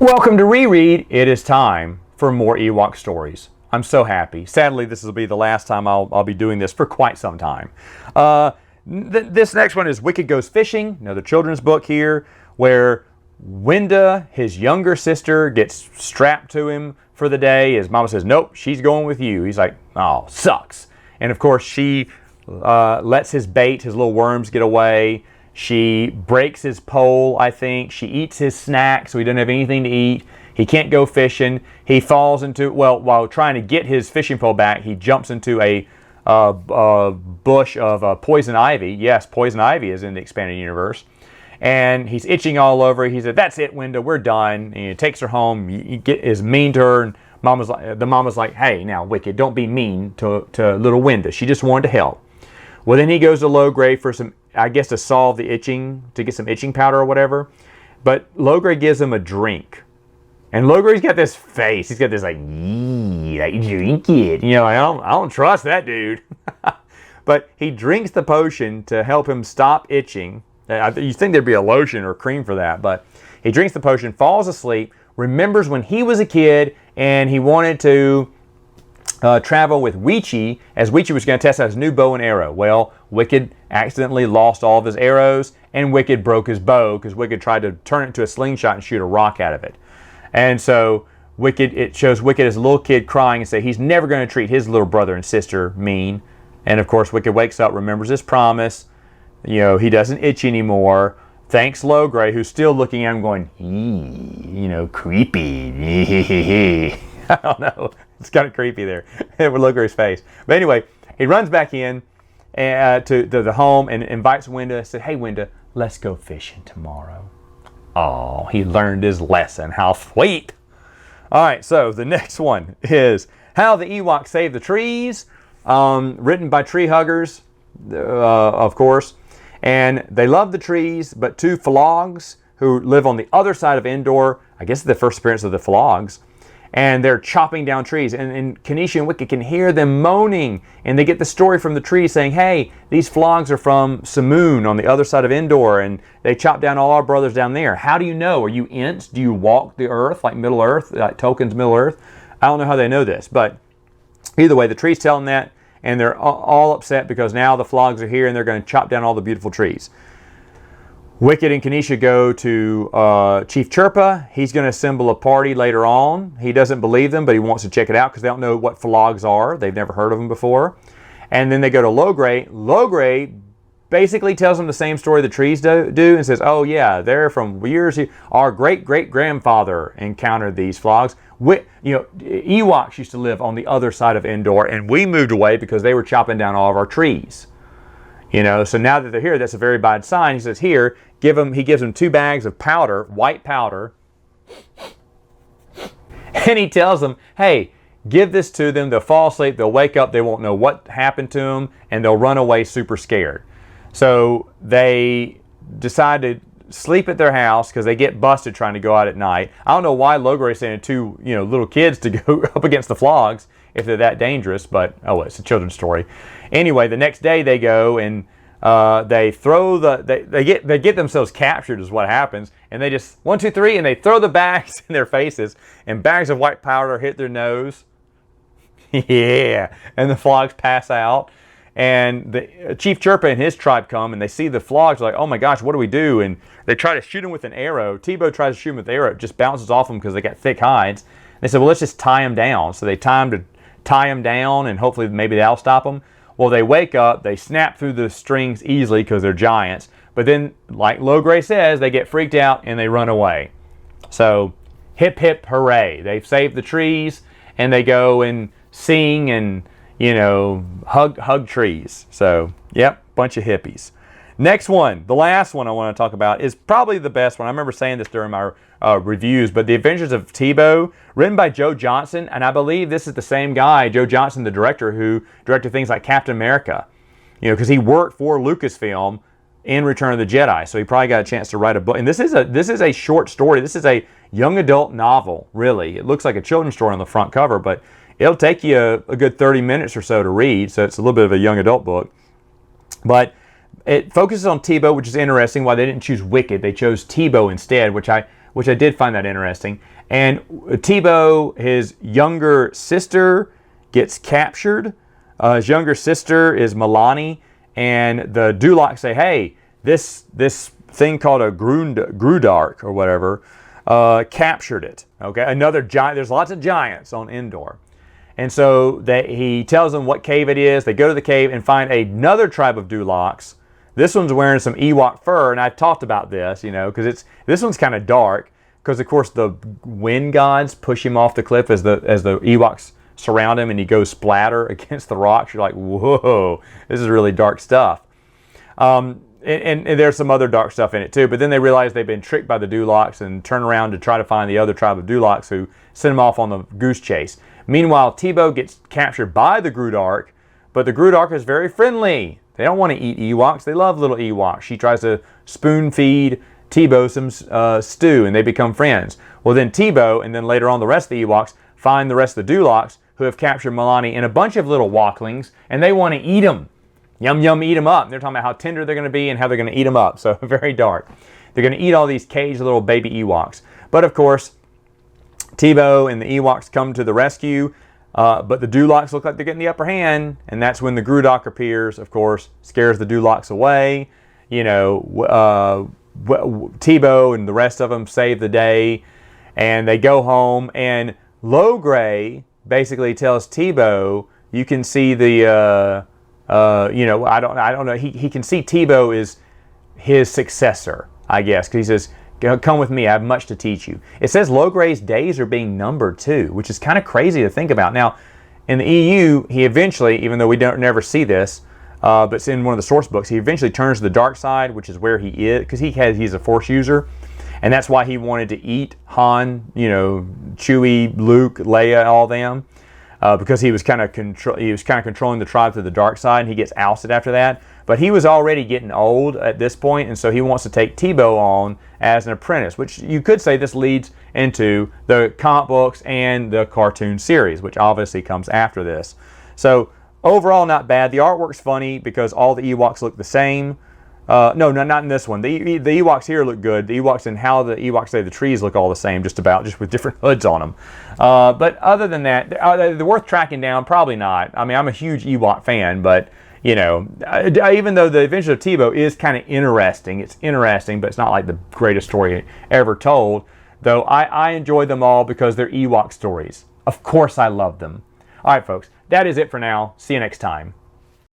Welcome to Reread. It is time for more Ewok stories. I'm so happy. Sadly, this will be the last time I'll be doing this for quite some time. This next one is Wicket Goes Fishing, another children's book here, where Wenda, his younger sister, gets strapped to him for the day. His mama says, nope, she's going with you. He's like, oh, sucks. And of course, she lets his bait, his little worms, get away. She breaks his pole, I think. She eats his snack, so he doesn't have anything to eat. He can't go fishing. He falls into, well, while trying to get his fishing pole back, he jumps into a bush of poison ivy. Yes, poison ivy is in the expanded universe. And he's itching all over. He said, that's it, Wenda, we're done. And he takes her home. He is mean to her. And the mama's like, hey, now, Wicket, don't be mean to little Wenda. She just wanted to help. Well, then he goes to Logray for some, I guess, to solve the itching, to get some itching powder or whatever. But Logray gives him a drink. And Logray's got this face. He's got this like, like drink it. You know, I don't trust that dude. But he drinks the potion to help him stop itching. You'd think there'd be a lotion or cream for that. But he drinks the potion, falls asleep, remembers when he was a kid and he wanted to travel with Weechie, as Weechie was going to test out his new bow and arrow. Well, Wicket accidentally lost all of his arrows, and Wicket broke his bow because Wicket tried to turn it into a slingshot and shoot a rock out of it. And so it shows Wicket as a little kid crying and say he's never going to treat his little brother and sister mean. And of course, Wicket wakes up, remembers his promise. You know, he doesn't itch anymore. Thanks Logray, who's still looking at him going, you know, creepy. I don't know. It's kind of creepy there with Logray's face. But anyway, he runs back in to the home and invites Wenda. Said, hey, Wenda, let's go fishing tomorrow. Oh, he learned his lesson. How sweet. All right, so the next one is How the Ewoks Saved the Trees, written by tree huggers, of course. And they love the trees, but two Flogs who live on the other side of Endor, I guess it's the first appearance of the Flogs, and they're chopping down trees. And Kanisha and Wicket can hear them moaning. And they get the story from the trees saying, hey, these Flogs are from Samoon on the other side of Endor, and they chop down all our brothers down there. How do you know? Are you Ents? Do you walk the earth like Middle Earth, like Tolkien's Middle Earth? I don't know how they know this, but either way, the trees tell them that, and they're all upset because now the Flogs are here and they're going to chop down all the beautiful trees. Wicket and Kanisha go to Chief Chirpa. He's going to assemble a party later on. He doesn't believe them, but he wants to check it out because they don't know what Flogs are. They've never heard of them before. And then they go to Logray. Logray basically tells them the same story the trees do and says, oh yeah, they're from years. Our great-great-grandfather encountered these Flogs. Ewoks used to live on the other side of Endor, and we moved away because they were chopping down all of our trees. You know, so now that they're here, that's a very bad sign. He says, here, he gives them 2 bags of powder, white powder. And he tells them, hey, give this to them. They'll fall asleep. They'll wake up. They won't know what happened to them. And they'll run away super scared. So they decide to sleep at their house because they get busted trying to go out at night. I don't know why Logray is sending 2 little kids to go up against the Flogs if they're that dangerous, but oh, it's a children's story. Anyway, the next day they go and they throw they get themselves captured is what happens, and they just 1, 2, 3, and they throw the bags in their faces, and bags of white powder hit their nose. Yeah, and the Flogs pass out, and the Chief Chirpa and his tribe come, and they see the Flogs like, oh my gosh, what do we do? And they try to shoot him with an arrow. Teebo tries to shoot him with an arrow. It just bounces off them because they got thick hides. They said, well, let's just tie him down. So they tie him down, and hopefully maybe that'll stop them. Well, they wake up, they snap through the strings easily because they're giants, but then, like Logray says, they get freaked out and they run away. So, hip hip hooray. They've saved the trees, and they go and sing and, hug trees. So, yep, bunch of hippies. Next one, the last one I want to talk about is probably the best one. I remember saying this during my reviews, but The Adventures of Tebow, written by Joe Johnston, and I believe this is the same guy, Joe Johnston, the director, who directed things like Captain America, because he worked for Lucasfilm in Return of the Jedi, so he probably got a chance to write a book. And this is a short story. This is a young adult novel, really. It looks like a children's story on the front cover, but it'll take you a good 30 minutes or so to read, so it's a little bit of a young adult book. But it focuses on Teebo, which is interesting, why they didn't choose Wicket. They chose Teebo instead, which which I did find that interesting. And Teebo, his younger sister, gets captured. His younger sister is Milani, and the Dulocs say, hey, this thing called a Grudark or whatever captured it. Okay, another giant. There's lots of giants on Endor. And so he tells them what cave it is. They go to the cave and find another tribe of Dulocs. This one's wearing some Ewok fur, and I talked about this, because this one's kind of dark, because of course the wind gods push him off the cliff as the Ewoks surround him, and he goes splatter against the rocks. You're like, whoa, this is really dark stuff. And there's some other dark stuff in it too. But then they realize they've been tricked by the Dulocs and turn around to try to find the other tribe of Dulocs, who send them off on the goose chase. Meanwhile, Teebo gets captured by the Grudark, but the Grudark is very friendly. They don't want to eat Ewoks. They love little Ewoks. She tries to spoon feed Teebo some stew, and they become friends. Well, then Teebo, and then later on the rest of the Ewoks, find the rest of the Dulocs, who have captured Milani and a bunch of little walklings, and they want to eat them. Yum, yum, eat them up. And they're talking about how tender they're going to be and how they're going to eat them up. So very dark. They're going to eat all these caged little baby Ewoks. But of course, Teebo and the Ewoks come to the rescue, but the Dulocs look like they're getting the upper hand, and that's when the Grudark appears, of course, scares the Dulocs away. Teebo and the rest of them save the day, and they go home, and Logray basically tells Teebo, you can see the, I don't know, he can see Teebo is his successor, I guess, because he says, come with me, I have much to teach you. It says Logray's days are being numbered too, which is kind of crazy to think about. Now, in the EU, he eventually, even though we don't never see this, but it's in one of the source books, he eventually turns to the dark side, which is where he is, because he's a Force user, and that's why he wanted to eat Han, Chewie, Luke, Leia, all them, because he was kind of controlling the tribe to the dark side, and he gets ousted after that. But he was already getting old at this point, and so he wants to take Teebo on as an apprentice, which you could say this leads into the comic books and the cartoon series, which obviously comes after this. So overall, not bad. The artwork's funny because all the Ewoks look the same. No, not in this one. The Ewoks here look good. The Ewoks and how the Ewoks say the trees look all the same, just with different hoods on them. But other than that, they're worth tracking down. Probably not. I mean, I'm a huge Ewok fan, but even though the Adventures of Tebow is kind of interesting, it's interesting, but it's not like the greatest story ever told. Though I enjoy them all because they're Ewok stories. Of course, I love them. All right, folks, that is it for now. See you next time.